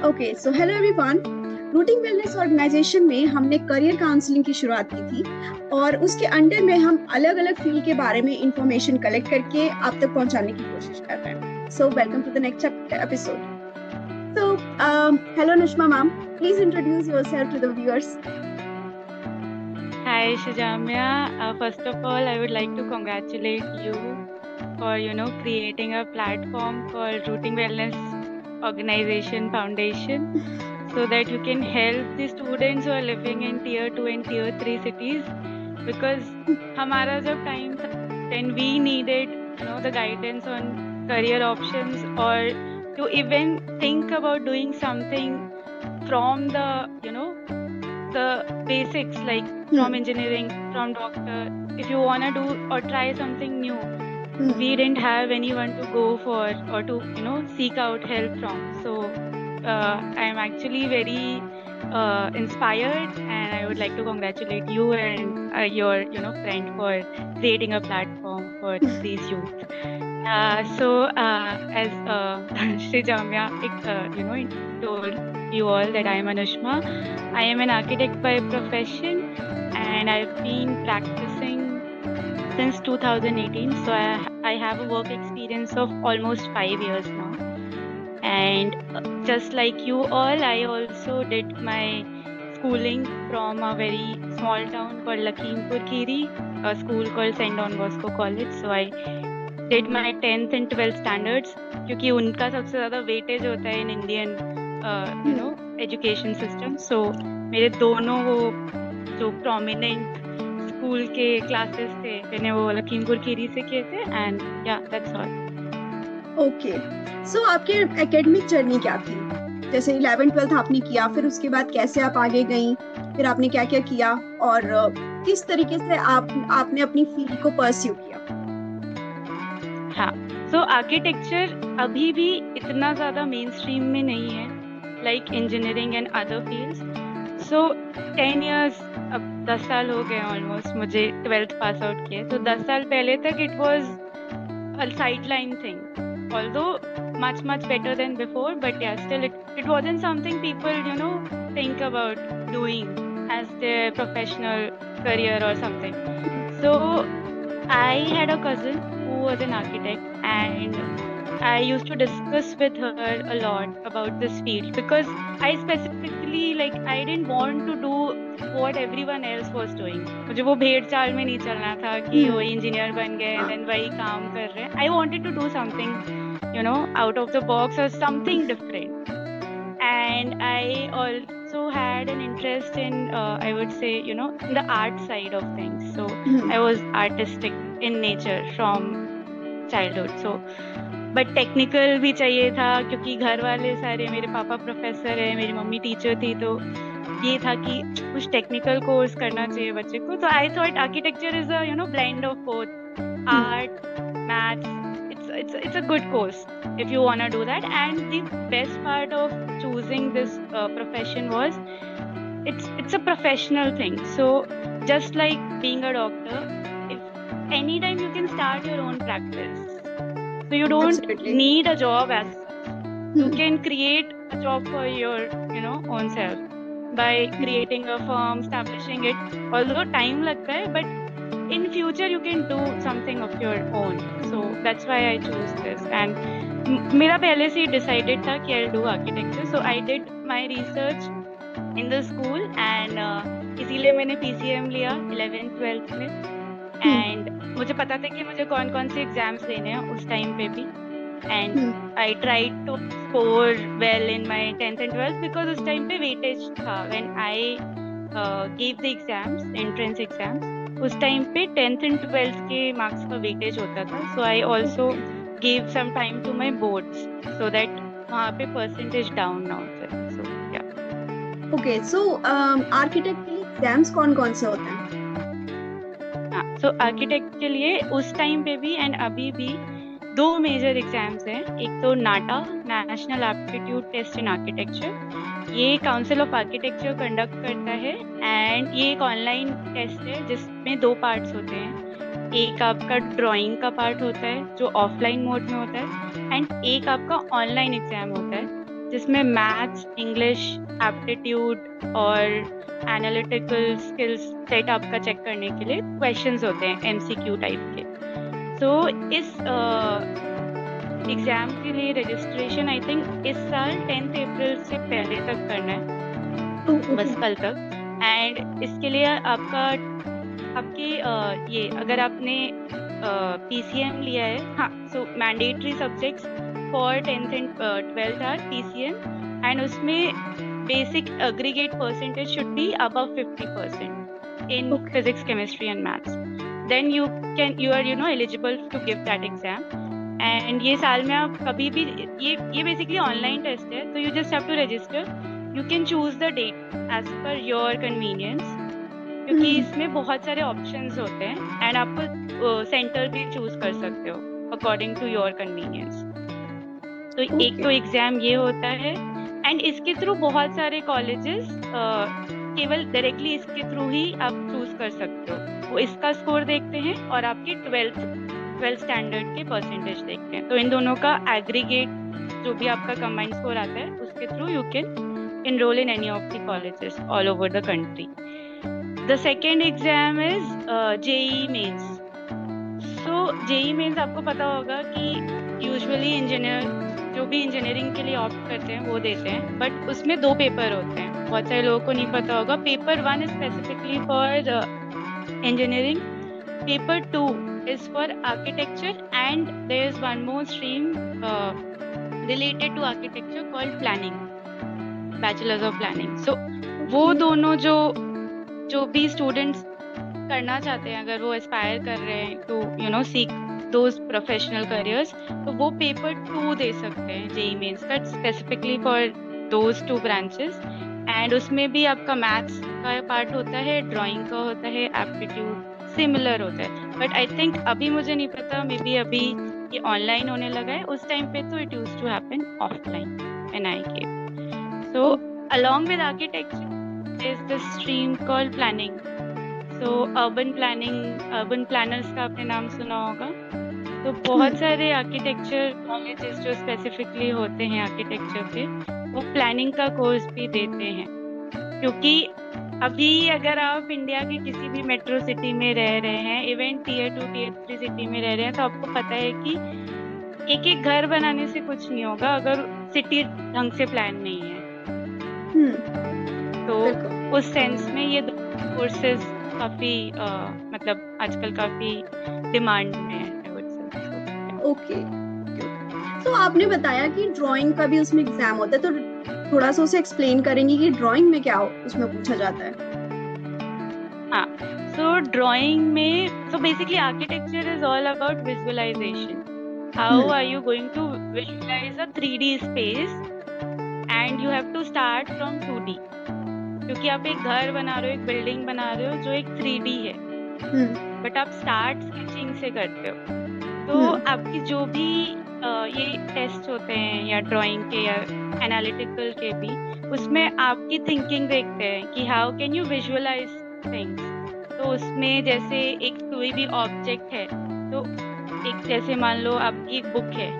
Okay so hello everyone. Rooting wellness organization में हमने career counselling की शुरुआत की थी और उसके अंडर में हम अलग अलग फील्ड के बारे में इंफॉर्मेशन कलेक्ट करके आप तक पहुंचाने की कोशिश कर रहे हैं। So welcome to the next episode. So hello Anushma ma'am, please introduce yourself to the viewers. Hi, Shijamya. First of all, I would like to congratulate you for, creating a platform called Rooting Wellness Organization Foundation so that you can help the students who are living in tier 2 and tier 3 cities because हमारा जब time था, then we needed, the guidance on career options or to even think about doing something from the basics like from hmm. engineering, from doctor. If you want to do or try something new, hmm. we didn't have anyone to go for or to, seek out help from. So I'm actually very inspired and I would like to congratulate you and your, friend for creating a platform for these youth. As Shri Jamya, told you all that I am Anushma. I am an architect by profession and I've been practicing since 2018. So I have a work experience of almost 5 years now. And just like you all, I also did my schooling from a very small town called Lakhimpur Kheri, a school called St. Don Bosco College. So I did my 10th and 12th standards क्योंकि उनका सबसे ज़्यादा weightage होता है in Indian education system. सो मेरे दोनों वो जो प्रोमिनेंट स्कूल के क्लासेस थे मैंने वो लखीमपुर खीरी से किए थे एंड या दैट्स ऑल. ओके सो आपके एकेडमिक जर्नी क्या थी? जैसे 11th 12th आपने किया, फिर उसके बाद कैसे आप आगे गई, फिर आपने क्या क्या किया और किस तरीके से आपने अपनी फील्ड को परस्यू किया? हाँ, सो आर्किटेक्चर अभी भी इतना ज़्यादा मेन स्ट्रीम में नहीं है like engineering and other fields. So 10 years, अब 10 साल हो गए ऑलमोस्ट मुझे 12th पास आउट किए. तो 10 साल पहले तक it was a sideline thing, although much better than before, but yeah, still it wasn't something people think about doing as their professional career or something. So I had a cousin who was an architect and I used to discuss with her a lot about this field because I specifically I didn't want to do what everyone else was doing. मुझे वो भेड़ चाल में नहीं चलना था कि हम्म। वही इंजीनियर बन गए हाँ। देन वही काम कर रहे हैं. I wanted to do something out of the box or something different. And I also had an interest in I would say in the art side of things. So hmm. I was artistic in nature from childhood. So but technical भी चाहिए था क्योंकि घर वाले सारे मेरे पापा professor है, मेरी मम्मी टीचर थी. तो ये था कि कुछ टेक्निकल कोर्स करना चाहिए बच्चे को. तो I thought architecture is a blend of both hmm. Art maths. It's a good course if you want to do that. And the best part of choosing this profession was it's a professional thing. So just like being a doctor, if anytime you can start your own practice, so you don't absolutely. need a job as such. You hmm. can create a job for your, own self by creating a firm, establishing it. Although time लगता है, but in future you can do something of your own. So that's why I chose this. And मेरा पहले से ही decided था कि I'll do architecture. So I did my research in the school and इसीलिए मैंने PCM लिया 11th 12th में. And मुझे पता था कि मुझे कौन कौन से एग्जाम्स देने हैं उस टाइम पे भी. And I tried to score well in my 10th and 12th because उस टाइम पे वेटेज था when I give the exams, entrance exams. उस टाइम पे 10th एंड 12th के मार्क्स का वेटेज होता था. So I also give some time to my boards so that वहाँ पे परसेंटेज डाउन ना हो जाए. सो या ओके सो आर्किटेक्ट के लिए एग्जाम्स कौन कौन से होते हैं? हाँ, सो आर्किटेक्ट के लिए उस टाइम पे भी एंड अभी भी दो मेजर एग्जाम्स हैं. एक तो NATA, national aptitude test in architecture. ये काउंसिल ऑफ आर्किटेक्चर कंडक्ट करता है एंड ये एक ऑनलाइन टेस्ट है जिसमें दो पार्ट्स होते हैं. एक आपका ड्राइंग का पार्ट होता है जो ऑफलाइन मोड में होता है एंड एक आपका ऑनलाइन एग्जाम होता है जिसमें मैथ्स, इंग्लिश, एप्टीट्यूड और एनालिटिकल स्किल्स सेट आपका चेक करने के लिए क्वेश्चंस होते हैं एमसीक्यू टाइप के। तो इस एग्जाम के लिए रजिस्ट्रेशन आई थिंक इस साल 10 अप्रैल से पहले तक करना है, बस कल तक। एंड इसके लिए आपके ये अगर आपने PCM लिया है, हाँ, so mandatory subjects for 10th and 12th are PCM, and उसमें basic aggregate percentage should be above 50% in physics, chemistry and maths. Then you are eligible to give that exam. And ये साल में आप कभी भी ये basically ऑनलाइन टेस्ट है, तो you just have to register. You can choose the date as per your convenience, क्योंकि इसमें बहुत सारे ऑप्शंस होते हैं एंड आपको सेंटर भी चूज कर सकते हो अकॉर्डिंग टू योर कन्वीनियंस। तो एक तो एग्जाम ये होता है, एंड इसके थ्रू बहुत सारे कॉलेजेस केवल डायरेक्टली इसके थ्रू ही आप चूज कर सकते हो। वो इसका स्कोर देखते हैं और आपकी 12th स्टैंडर्ड के परसेंटेज देखते हैं। तो इन दोनों का एग्रीगेट जो भी आपका कंबाइंड स्कोर आता है उसके through you can enroll in any of the colleges all over the country. The second exam is JEE Mains. So JEE Mains आपको पता होगा कि यूजुअली इंजीनियर जो भी इंजीनियरिंग के लिए ऑप्ट करते हैं वो देते हैं, बट उसमें 2 पेपर होते हैं। बहुत सारे लोगों को नहीं पता होगा। Paper 1 is specifically for engineering, paper 2 is for architecture, and there is one more stream related to architecture called planning, bachelor's of planning. So वो दोनों जो भी स्टूडेंट्स करना चाहते हैं, अगर वो एस्पायर कर रहे हैं to seek those professional careers, तो वो पेपर 2 दे सकते हैं जेईई मेंस का, specifically for those 2 branches. And उसमें भी आपका मैथ्स का पार्ट होता है, ड्राइंग का होता है, एप्टीट्यूड सिमिलर होता है। बट आई थिंक अभी मुझे नहीं पता, मे बी अभी ये ऑनलाइन होने लगा है। उस टाइम पे तो it used to happen offline and I gave. So along with architecture is the stream called planning. So urban planners का आपने नाम सुना होगा। तो बहुत सारे आर्किटेक्चर कॉलेजेस जो स्पेसिफिकली होते हैं आर्किटेक्चर के, वो प्लानिंग का कोर्स भी देते हैं। क्योंकि अभी अगर आप इंडिया के किसी भी मेट्रो सिटी में रह रहे हैं, इवन Tier 2 Tier 3 सिटी में रह रहे हैं, तो आपको पता है कि एक घर बनाने से कुछ नहीं होगा अगर सिटी ढंग से प्लान नहीं है। तो उस सेंस में ये कोर्सेज काफी मतलब आजकल काफी डिमांड में है। ओके, तो आपने बताया कि ड्राइंग का भी उसमें एग्जाम होता है, तो थोड़ा सा उसे एक्सप्लेन करेंगे कि ड्राइंग में क्या उसमें पूछा जाता है? हाँ, सो ड्राइंग में basically architecture is all about visualization. How are you going to visualize a 3D space and you have to start from 2D, क्योंकि आप एक घर बना रहे हो, एक बिल्डिंग बना रहे हो जो एक 3D है, बट आप स्टार्ट स्केचिंग से करते हो। तो आपकी जो भी ये टेस्ट होते हैं या ड्राइंग के या एनालिटिकल के भी, उसमें आपकी थिंकिंग देखते हैं कि how can you visualize things. तो उसमें जैसे एक कोई भी ऑब्जेक्ट है, तो एक जैसे मान लो आपकी एक बुक है,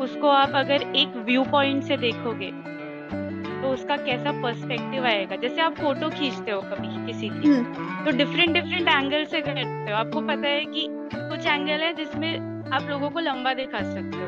उसको आप अगर एक व्यू पॉइंट से देखोगे तो उसका कैसा पर्सपेक्टिव आएगा। जैसे आप फोटो खींचते हो कभी किसी की, तो डिफरेंट एंगल से करते हो। आपको पता है कि कुछ एंगल है जिसमें आप लोगों को लंबा दिखा सकते हो,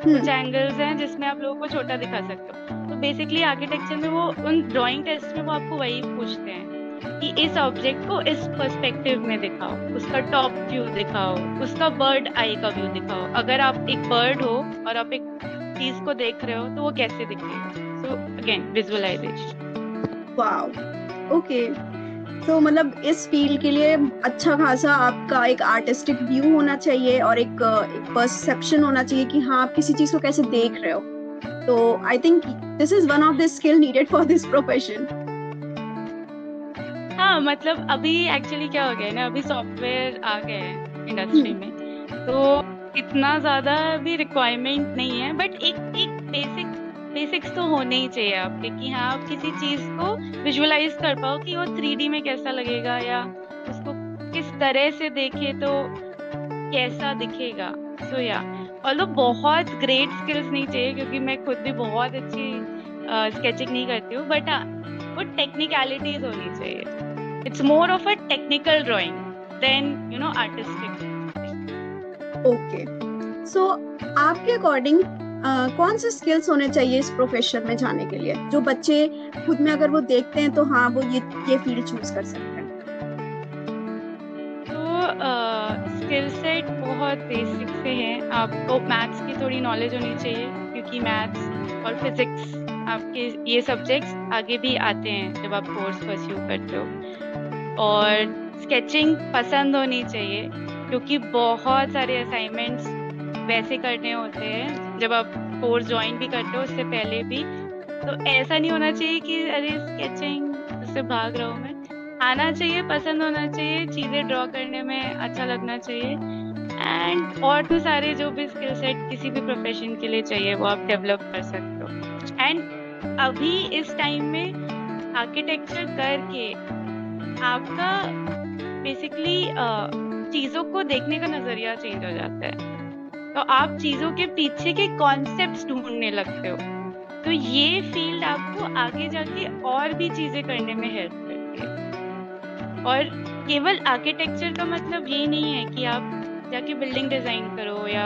कुछ एंगल्स हैं जिसमें आप लोगों को छोटा दिखा सकते हो। तो बेसिकली आर्किटेक्चर में वो उन ड्राइंग टेस्ट में वो आपको वही पूछते हैं कि इस ऑब्जेक्ट को इस पर्सपेक्टिव में दिखाओ, उसका टॉप व्यू दिखाओ, उसका बर्ड आई का व्यू दिखाओ। अगर आप एक बर्ड हो और आप एक चीज को देख रहे हो तो वो कैसे दिखेगा। So again visualization. Wow, okay. तो मतलब इस फील्ड के लिए अच्छा खासा आपका एक आर्टिस्टिक व्यू होना चाहिए और एक परसेप्शन होना चाहिए कि हाँ आप किसी चीज को कैसे देख रहे हो। तो I think this is one of the skill needed for this profession. हाँ, मतलब अभी एक्चुअली क्या हो गया है ना, अभी सॉफ्टवेयर आ गए हैं इंडस्ट्री में, तो इतना ज्यादा अभी रिक्वायरमेंट नहीं है, बट एक बेसिक्स तो होने ही चाहिए आपके कि हाँ आप किसी चीज को विजुअलाइज कर पाओ कि वो 3D में कैसा लगेगा या उसको किस तरह से देखे तो कैसा दिखेगा। सो या ऑल्दो बहुत ग्रेट स्किल्स नहीं चाहिए, क्योंकि मैं खुद भी बहुत अच्छी स्केचिंग नहीं करती हूँ, बट वो टेक्निकलिटीज होनी चाहिए. It's more of a technical drawing than artistic. Okay, so आपके अकॉर्डिंग कौन से स्किल्स होने चाहिए इस प्रोफेशन में जाने के लिए, जो बच्चे खुद में अगर वो देखते हैं तो हाँ वो ये फील्ड चूज कर सकते हैं? तो स्किल सेट बहुत बेसिक से हैं. आपको मैथ्स की थोड़ी नॉलेज होनी चाहिए, क्योंकि मैथ्स और फिजिक्स आपके ये सब्जेक्ट्स आगे भी आते हैं जब आप कोर्स परस्यू करते हो. और स्केचिंग पसंद होनी चाहिए, क्योंकि बहुत सारे असाइनमेंट्स वैसे करने होते हैं जब आप कोर्स ज्वाइन भी करते हो, उससे पहले भी. तो ऐसा नहीं होना चाहिए कि अरे स्केचिंग उससे भाग रहा हूँ मैं. आना चाहिए, पसंद होना चाहिए, चीज़ें ड्रॉ करने में अच्छा लगना चाहिए. एंड और तो सारे जो भी स्किल सेट किसी भी प्रोफेशन के लिए चाहिए वो आप डेवलप कर सकते हो. एंड अभी इस टाइम में आर्किटेक्चर करके आपका बेसिकली चीज़ों को देखने का नज़रिया चेंज हो जाता है. तो आप चीज़ों के पीछे के कॉन्सेप्ट्स ढूंढने लगते हो. तो ये फील्ड आपको आगे जाके और भी चीज़ें करने में हेल्प करती है. और केवल आर्किटेक्चर का मतलब ये नहीं है कि आप जाके बिल्डिंग डिज़ाइन करो या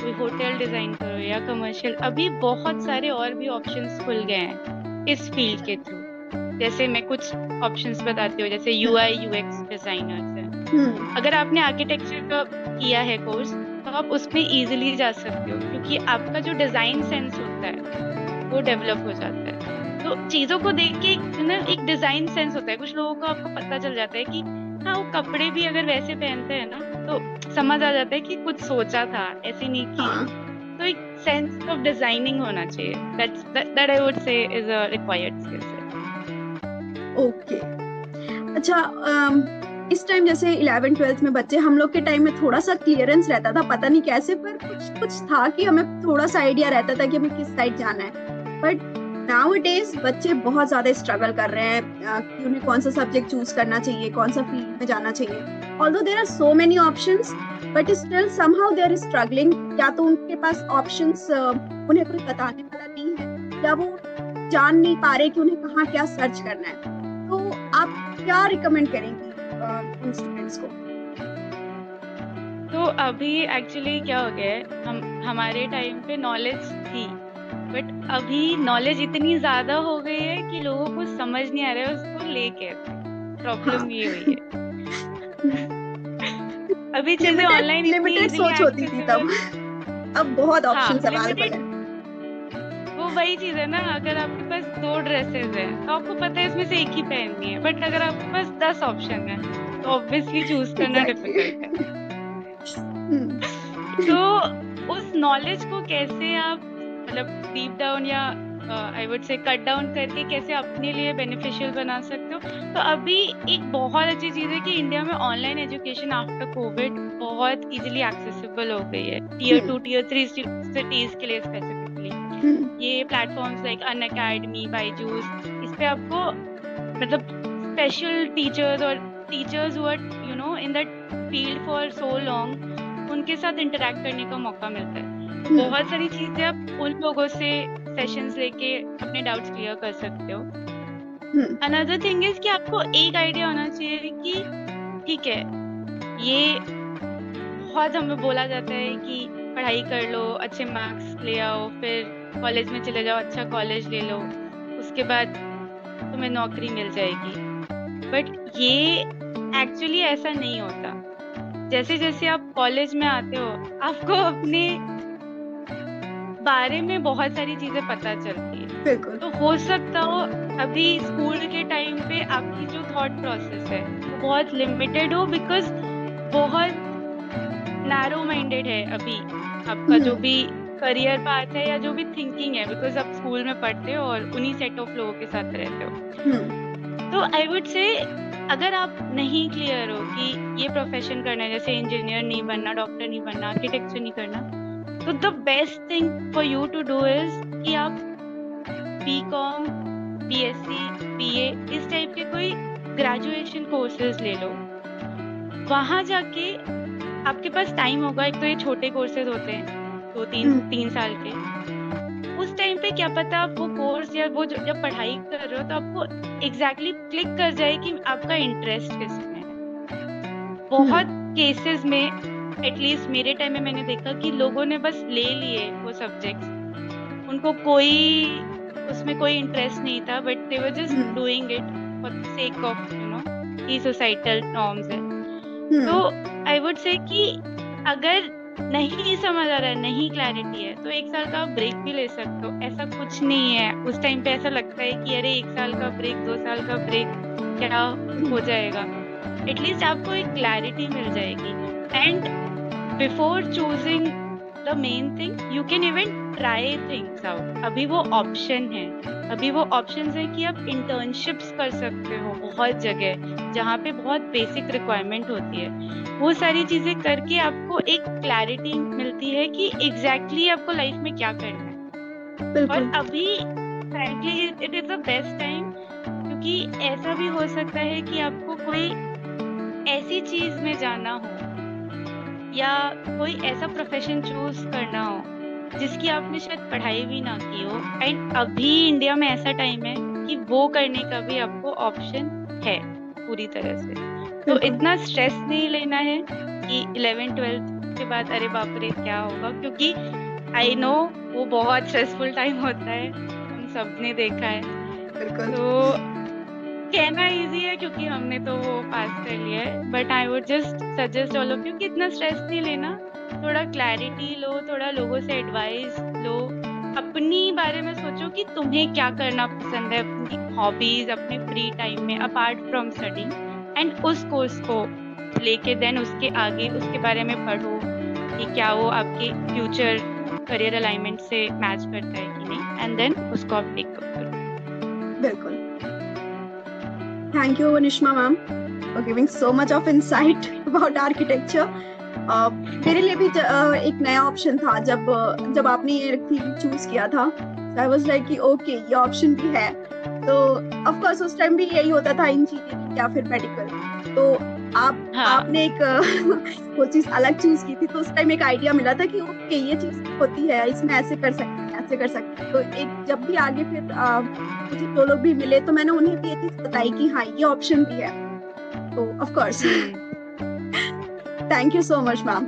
कोई होटल डिज़ाइन करो या कमर्शियल. अभी बहुत सारे और भी ऑप्शंस खुल गए हैं इस फील्ड के थ्रू. जैसे मैं कुछ ऑप्शंस बताती हूँ, जैसे UI UX डिज़ाइनर्स हैं. अगर आपने आर्किटेक्चर का किया है कोर्स तो आप उसमें इजीली जा सकते हो, क्योंकि आपका जो डिज़ाइन सेंस होता है वो डेवलप हो जाता है. तो चीज़ों को देख के एक डिज़ाइन सेंस होता है. कुछ लोगों को आपको पता चल जाता है कि हाँ, वो कपड़े भी अगर वैसे पहनते हैं ना तो समझ आ जाता है कि कुछ सोचा था, ऐसे नहीं कि. तो एक सेंस ऑफ डिजाइनिंग होना चाहिए. That I would say is a required skill set. Okay, अच्छा, इस टाइम जैसे 11th-12th में बच्चे, हम लोग के टाइम में थोड़ा सा क्लियरेंस रहता था, पता नहीं कैसे, पर कुछ था कि हमें थोड़ा सा आइडिया रहता था कि हमें किस साइड जाना है. बट नाउअडेज बच्चे बहुत ज्यादा स्ट्रगल कर रहे हैं कि उन्हें कौन सा सब्जेक्ट चूज करना चाहिए, कौन सा फील्ड में जाना चाहिए. Although there are so many options, but still somehow they are struggling. या तो उनके पास ऑप्शंस उन्हें कोई बताने वाला नहीं है, या वो जान नहीं पा रहे कि उन्हें कहाँ क्या सर्च करना है. तो आप क्या रिकमेंड करेंगी उन स्टूडेंट्स को? तो अभी एक्चुअली क्या हो गया है, हमारे टाइम पे नॉलेज थी, बट अभी नॉलेज इतनी ज्यादा हो गई है कि लोगों को समझ नहीं आ रहा है उसको ले कैसे. प्रॉब्लम ये हुई है. अभी चीजें ऑनलाइन लिमिटेड सोच होती थी तब, अब बहुत ऑप्शंस अवेलेबल है. वो वही चीज है ना, अगर आपके पास 2 ड्रेसेस है तो आपको पता है इसमें से एक ही पहननी है, बट अगर आपके पास 10 ऑप्शन है तो ऑब्वियसली चूज करना डिफिकल्ट है. तो उस नॉलेज को कैसे आप मतलब डीप डाउन या I would say cut down करके कैसे अपने लिए बेनिफिशियल बना सकते हो. तो अभी एक बहुत अच्छी चीज़ है कि इंडिया में ऑनलाइन एजुकेशन आफ्टर कोविड बहुत इजीली एक्सेसिबल हो गई है, Tier 2 Tier 3 सिटीज के लिए स्पेसिफिकली. ये प्लेटफॉर्म्स लाइक अनअकैडमी, बायजूस, इस पे आपको मतलब स्पेशल टीचर्स और teachers who are in that field for so long, उनके साथ इंटरेक्ट करने का मौका मिलता है. बहुत सारी चीजें आप उन लोगों से सेशंस लेके अपने डाउट्स क्लियर कर सकते हो. अनदर थिंग इज कि आपको एक आइडिया होना चाहिए कि ठीक है, ये बहुत हमें बोला जाता है कि पढ़ाई कर लो, अच्छे मार्क्स ले आओ, फिर कॉलेज में चले जाओ, अच्छा कॉलेज ले लो, उसके बाद तुम्हें नौकरी मिल जाएगी. बट ये एक्चुअली ऐसा नहीं होता. जैसे जैसे आप कॉलेज में आते हो आपको अपने बारे में बहुत सारी चीजें पता चलती है. तो हो सकता हो अभी स्कूल के टाइम पे आपकी जो थॉट प्रोसेस है वो बहुत लिमिटेड हो, बिकॉज बहुत नैरो माइंडेड है अभी आपका जो भी करियर पाथ है या जो भी थिंकिंग है, बिकॉज आप स्कूल में पढ़ते हो और उन्हीं सेट ऑफ लोगों के साथ रहते हो. तो आई वुड से अगर आप नहीं क्लियर हो कि ये प्रोफेशन करना है, जैसे इंजीनियर नहीं बनना, डॉक्टर नहीं बनना, आर्किटेक्चर नहीं करना, तो the best thing for you to do is कि आप BCom, BSc, BA इस टाइप के कोई ग्रेजुएशन कोर्सेज ले लो. वहाँ जाके आपके पास टाइम होगा. एक तो ये छोटे कोर्सेज होते हैं, तीन साल के, उस टाइम पे क्या पता आप वो कोर्स या वो जब पढ़ाई कर रहे हो तो आपको एग्जैक्टली क्लिक कर जाए कि आपका इंटरेस्ट किस में है। बहुत केसेस में, एटलीस्ट मेरे टाइम में मैंने देखा कि लोगों ने बस ले लिए वो सब्जेक्ट्स, उनको उसमें कोई इंटरेस्ट नहीं था, but they were just doing it for the sake of कि सोसाइटल नॉर्म्स है। तो आई वुड से कि अगर नहीं समझ आ रहा है, नहीं क्लैरिटी है, तो 1 साल का ब्रेक भी ले सकते हो, ऐसा कुछ नहीं है। उस टाइम पे ऐसा लगता है कि अरे 1 साल का ब्रेक, 2 साल का ब्रेक क्या हो जाएगा, एटलीस्ट आपको एक क्लैरिटी मिल जाएगी। And before choosing the main thing you can even try things out. अभी वो ऑप्शन है, अभी वो ऑप्शन है कि आप इंटर्नशिप्स कर सकते हो बहुत जगह जहाँ पे बहुत बेसिक रिक्वायरमेंट होती है। वो सारी चीजें करके आपको एक क्लैरिटी मिलती है कि एग्जैक्टली आपको लाइफ में क्या करना है। और अभी frankly it is the best time, क्योंकि ऐसा भी हो सकता है कि आपको कोई ऐसी चीज में जाना हो या कोई ऐसा प्रोफेशन चूज करना हो जिसकी आपने शायद पढ़ाई भी ना की हो, एंड अभी इंडिया में ऐसा टाइम है कि वो करने का भी आपको ऑप्शन है पूरी तरह से। तो इतना स्ट्रेस नहीं लेना है कि 11th-12th के बाद अरे बाप रे क्या होगा, क्योंकि आई नो वो बहुत स्ट्रेसफुल टाइम होता है, हम सब ने देखा है। तो कहना इजी है क्योंकि हमने तो वो पास कर लिया है, but I would just suggest all of you कि इतना स्ट्रेस नहीं लेना, थोड़ा क्लैरिटी लो, थोड़ा लोगों से एडवाइस लो, अपनी बारे में सोचो कि तुम्हें क्या करना पसंद है, अपनी हॉबीज, अपने फ्री टाइम में अपार्ट फ्रॉम स्टडिंग, एंड उस कोर्स को लेके देन उसके आगे उसके बारे में पढ़ो कि क्या वो आपके फ्यूचर करियर अलाइनमेंट से मैच करता है कि नहीं, एंड देन उसको आप टेक अप करो। बिल्कुल। Thank you, Nishma ma'am, for giving so much of insight about architecture. मेरे लिए भी एक नया ऑप्शन था जब आपने ये फील्ड चूज किया था। आई वाज लाइक कि ओके ये ऑप्शन भी है। तो ऑफ कोर्स उस टाइम भी यही होता था, इंजीनियरिंग या फिर मेडिकल। तो आपने एक वो चीज अलग चूज की थी, तो उस टाइम एक आइडिया मिला था कि ओके ये चीज होती है, इसमें ऐसे कर सकते हैं, ऐसे कर सकते हैं। तो एक जब भी आगे फिर मुझे जो लोग भी मिले तो मैंने उन्हें भी ये चीज बताई कि हाँ ये ऑप्शन भी है। तो of course thank you so much ma'am.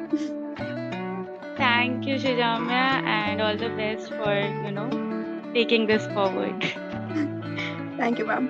Thank you, Shijamya, and all the best for taking this forward. Thank you, ma'am.